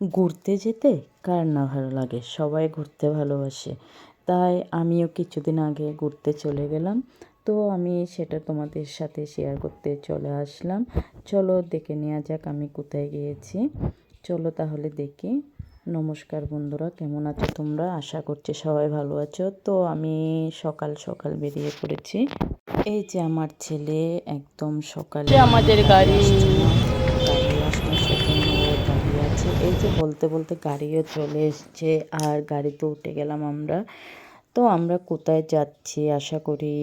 ঘুরতে যেতে কার না ভালো লাগে, সবাই ঘুরতে ভালোবাসে। তাই আমিও কিছুদিন আগে ঘুরতে চলে গেলাম। তো আমি সেটা তোমাদের সাথে শেয়ার করতে চলে আসলাম। চলো দেখে নেওয়া যাক আমি কোথায় গিয়েছি। চলো তাহলে দেখি। নমস্কার বন্ধুরা, কেমন আছো তোমরা? আশা করছি সবাই ভালো আছো। তো আমি সকাল সকাল বেরিয়ে পড়েছি। এই যে আমার ছেলে একদম সকালে আমাদের গাড়ি আসলো, সেজন্য ও দাঁড়িয়ে আছে। এই যে বলতে বলতে গাড়িও চলে এসছে আর গাড়িতে উঠে গেলাম আমরা। তো আমরা কোথায় যাচ্ছি আশা করি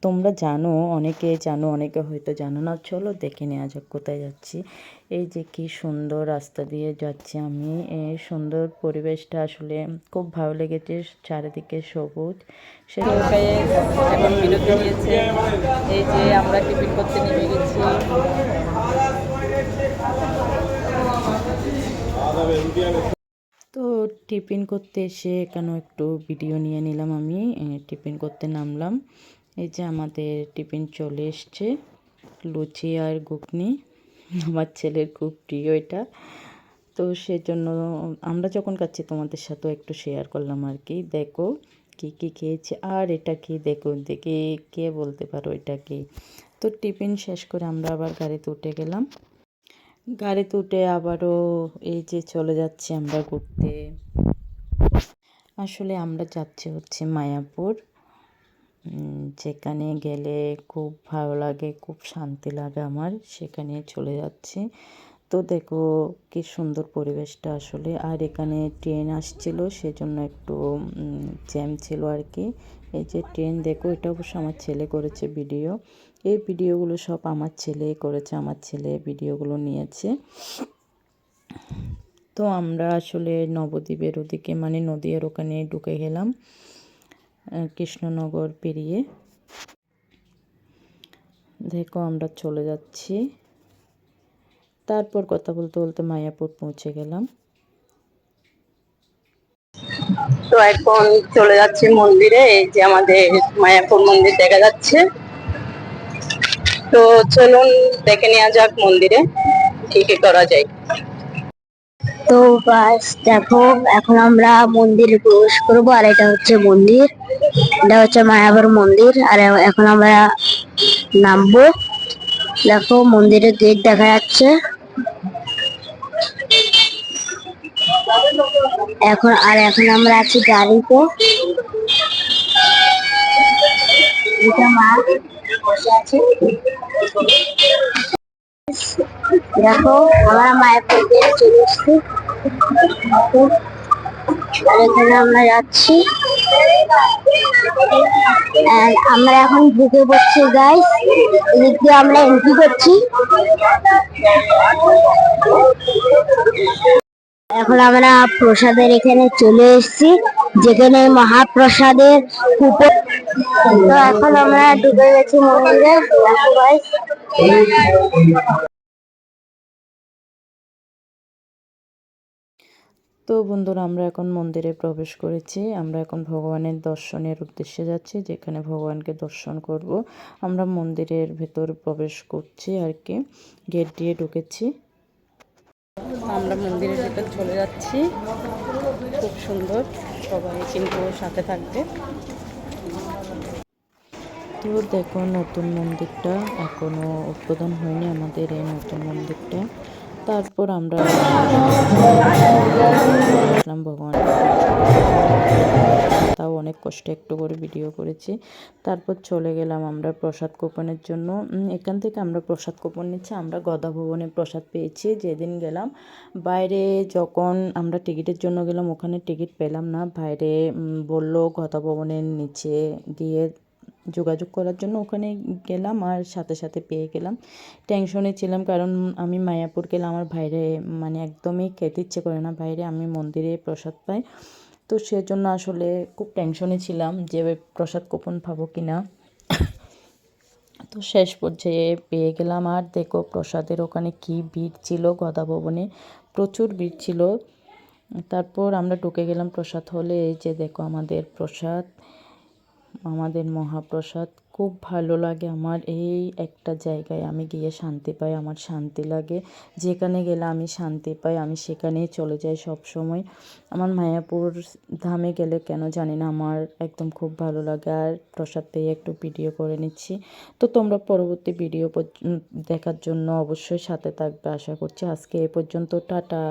তোমরা জানো, অনেকে জানো, অনেকে হয়তো জানো না। চলো দেখে নেওয়া যাক কোথায় যাচ্ছি। এই যে কি সুন্দর রাস্তা দিয়ে যাচ্ছি আমি। এই সুন্দর পরিবেশটা আসলে খুব ভালো লেগেছে, চারিদিকে সবুজ। সেটা এখন বিরতি নিয়েছে। এই যে আমরা টিফিন করতে নেমে গেছি। তো টিফিন করতে এসে এখানেও একটু ভিডিও নিয়ে নিলাম আমি। টিফিন করতে নামলাম। এই যে আমাদের টিফিন চলে এসছে, লুচি আর ঘুগনি। আমার ছেলের খুব প্রিয় এটা। তো সেজন্য আমরা যখন খাচ্ছি তোমাদের সাথেও একটু শেয়ার করলাম আর কি। দেখো কী কী খেয়েছি। আর এটা কি দেখো, দেখে কে বলতে পারো এটা কি। তো টিফিন শেষ করে আমরা আবার গাড়িতে উঠে গেলাম। গাড়িতে উঠে আবারও এই যে চলে যাচ্ছি আমরা ঘুরতে। আসলে আমরা যাচ্ছি হচ্ছে মায়াপুর, যেখানে গেলে খুব ভালো লাগে, খুব শান্তি লাগে আমার। সেখানে চলে যাচ্ছি। তো দেখো কি সুন্দর পরিবেশটা আসলে। আর এখানে ট্রেন আসছিল, সেজন্য একটু জ্যাম ছিল আর কি। এই যে ট্রেন দেখো, এটা অবশ্য আমার ছেলে করেছে ভিডিও। এই ভিডিওগুলো সব আমার ছেলে করেছে, আমার ছেলে ভিডিওগুলো নিয়েছে। তো আমরা আসলে নবদ্বীপের ওদিকে মানে নদীয়ার ওখানে ঢুকে গেলাম, কৃষ্ণনগর পেরিয়ে। দেখো আমরা চলে যাচ্ছি। তারপর কথা বলতে বলতে মায়াপুর পৌঁছে গেলাম। তো এখন চলে যাচ্ছি মন্দিরে। এই যে আমাদের মায়াপুর মন্দির দেখা যাচ্ছে। তো চলুন দেখে নেওয়া যাক মন্দিরে কি কি করা যায়। তো বাস দেখো, এখন আমরা মন্দিরে প্রবেশ করবো। আর এটা হচ্ছে মন্দির, এটা হচ্ছে মায়াপুর মন্দির। আর এখন আমরা নামবো। দেখো মন্দিরের গেট দেখা যাচ্ছে। এখন আমরা আছি গাড়িতে। মা বসে আছে। দেখো আমরা মায়াপুর গেট চলে এসেছি। আর এখানে আমরা যাচ্ছি। আমরা এখন ঢুকে পড়ছি গাইস। এদিক দিয়ে আমরা এন্ট্রি করছি। এখন আমরা প্রসাদের এখানে চলে এসেছি, যেখানে মহাপ্রসাদের কুপন। তো এখন আমরা ঢুকে গেছি মন্দিরে। দেখো গাইস। তো বন্ধুরা আমরা এখন মন্দিরে প্রবেশ করেছি। আমরা এখন ভগবানের দর্শনের উদ্দেশ্যে যাচ্ছি, যেখানে ভগবানকে দর্শন করব। আমরা মন্দিরের ভেতর প্রবেশ করছি আর কি, গেট দিয়ে ঢুকেছি। আমরা মন্দিরের ভেতর চলে যাচ্ছি। খুব সুন্দর, সবাই কিন্তু সাথে থাকবে। তো দেখো নতুন মন্দিরটা এখনো উদ্বোধন হয়নি আমাদের এই নতুন মন্দিরটা। তারপর আমরা আসলাম ভগবানকে, তাও অনেক কষ্টে একটু করে ভিডিও করেছি। তারপর চলে গেলাম আমরা প্রসাদ কুপনের জন্য। এখান থেকে আমরা প্রসাদ কুপন নিচ্ছি। আমরা গদা ভবনে প্রসাদ পেয়েছি যেদিন গেলাম। বাইরে যখন আমরা টিকিটের জন্য গেলাম, ওখানে টিকিট পেলাম না। বাইরে বলল গদা ভবনের নিচে দিয়ে যোগাযোগ করার জন্য। ওখানে গেলাম আর সাথে সাথে পেয়ে গেলাম। টেনশনে ছিলাম, কারণ আমি মায়াপুর গেলাম, আমার বাইরে মানে একদমই খেতে ইচ্ছে করে না বাইরে, আমি মন্দিরে প্রসাদ পাই। তো সেজন্য আসলে খুব টেনশনে ছিলাম যে প্রসাদ কুপন পাবো কি না। তো শেষ পর্যায়ে পেয়ে গেলাম। আর দেখো প্রসাদের ওখানে কি ভিড় ছিল, গদা ভবনে প্রচুর ভিড় ছিল। তারপর আমরা ঢুকে গেলাম প্রসাদ হলে। এই যে দেখো আমাদের প্রসাদ, আমাদের মহাপ্রসাদ। খুব ভালো লাগে আমার এই একটা জায়গায় আমি গিয়ে শান্তি পাই, আমার শান্তি লাগে। যেখানে গেলে আমি শান্তি পাই, আমি সেখানেই চলে যাই সব সময়। আমার মায়াপুর ধামে গেলে কেন জানি না আমার একদম খুব ভালো লাগে। আর প্রসাদ পেয়ে একটু ভিডিও করে নিচ্ছি। তো তোমরা পরবর্তী ভিডিও দেখার জন্য অবশ্যই সাথে থাকবে আশা করছি। আজকে এ পর্যন্ত, টাটা।